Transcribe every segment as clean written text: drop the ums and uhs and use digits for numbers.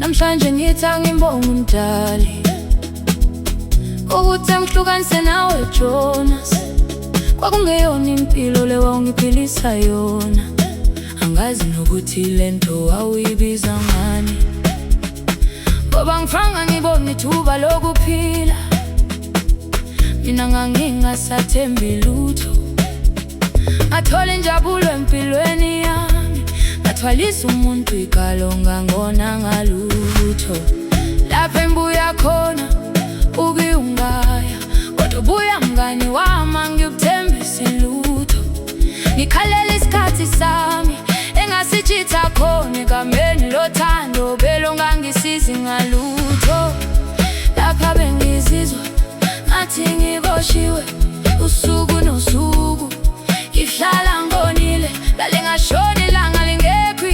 Namhlanje ngithi angibonge umdali ukuthi angihlukanise nawe Jonas. Kwakungeyona impilo le wawungiphilisa yona. Angazi nokuthi lento wawuyibiza ngani, ngoba ngifanga ngibona ithuba lokuphila. Mina ngangingasathembi lutho, ngathola injabulo empilweni yami, ngathwalisa umuntu igalo ngangona ngalutho. Lapho embuya khona uke ungaya, kodwa ubuya mngani wami ngikuthembisa lutho. Ngikhalela isikhathi sami engasitshitha khona egameni lothando belongangisizi ngalutho. Lapha bengizizwa ngathi ngiboshiwe usuku nosuku, ngihlala ngonile lale ngashona ilanga lingekho,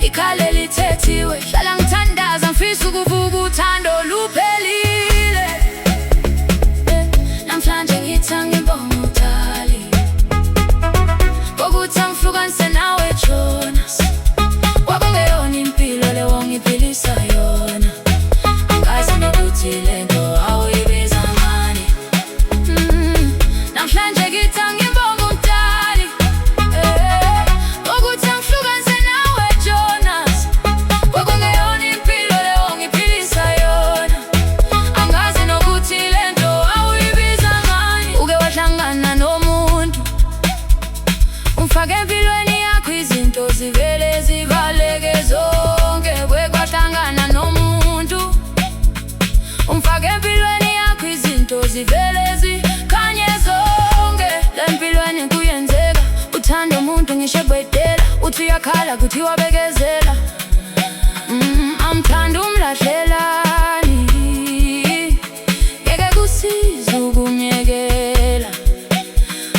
ikhale lithethiwe. Hlala ngithandaza ngifisa ukuvuka uthando luphelile. Namhlanje ngithi angibonge umdali ngokuthi angihlukanise nawe Jonas. Kwakungeyona impilo le wangiphilisa yona. Angazi nokuthi lento awuyibiza ngani. Namhlanje ngithi angibonge umdali ngokuthi angihlukanise nawe Jonas. Kwakungeyona impilo le wangiphilisa yona. Angazi nokuthi lento awuyibiza ngani. Uke wahlangana nomuntu umfake empilweni yakho, izinto zivele zibaleke zonke. Kwahlangana nomuntu umfake empilweni yakho, izinto zivele zikhanye zonke. Lempilweni kuyenzeka uthanda umuntu ngisho ebhedela, uthi uyakhala kuthi wabekezela. Amthanda umlahlelani, ngeke kusize ukumyekela.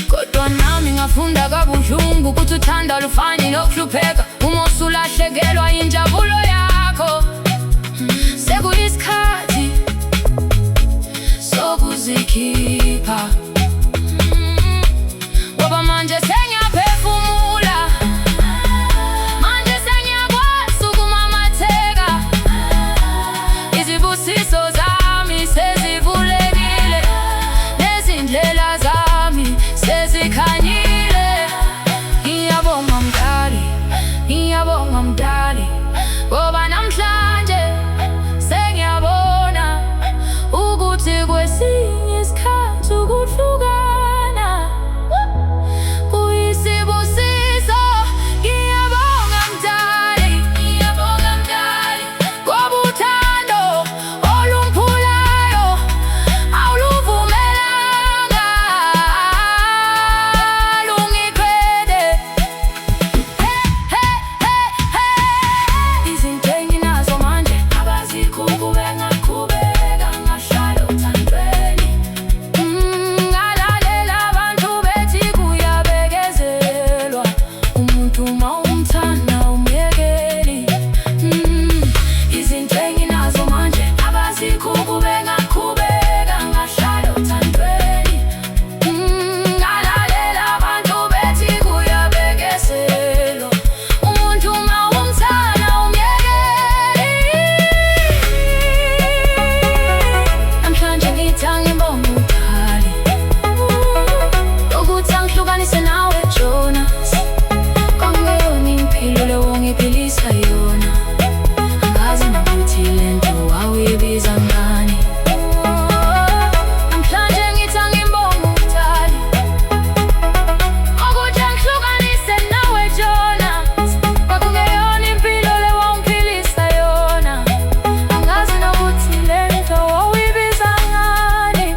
Kodwa nami ngafunda kabuhlungu ukuthi uthando alufani nokuhlupheka uma usulahlekelwa injabulo yakho. Sekuyisikhathi sokuzikhipha, ngoba manje sengiyaphefumula, manje sengiyakwazi ukumamatheka. Izibusiso zami sezivulekile, nezindlela zami sezikhanyile. Ngiyabonga mdali, ngiyabonga mdali, ngoba namhlanje sengiyabona ukuthi kwesinye isikhathi ukuhlukana kuyisibusiso. Ngiyabonga mdali, ngiyabonga mdali, ngoba uthando olumphulayo awuluvumelanga lungiqede. Izinto enginazo manje abazikho ukube ngaqhubeka ngahlala othandweni. Ngalalela abantu bethi kuyabekezelwa, umuntu mawumthanda umyekeli. Izinto enginazo manje abazikho ukube ngaqhubeka ngahlala othandweni. Ngalalela abantu bethi kuyabekezelwa, umuntu mawumthanda umyekeli. Namhlanje ngithi angibonge umdali ukuthi angihlukanise nawe Jonas. Kwakungeyona impilo le wangiphilisa yona. Angazi nokuthi lento wawuyibiza ngani. Namhlanje ngithi angibonge umdali ukuthi angihlukanise nawe Jonas. Kwakungeyona impilo le wangiphilisa yona. Angazi nokuthi lento wawuyibiza ngani.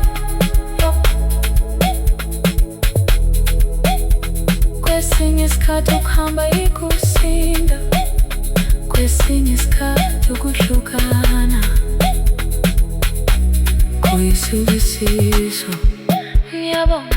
Kwesinye isikhathi ukuhamba ikusinda, kwesinye isikhathi ukuhlukana kuyisibusiso. Ngiyabonga.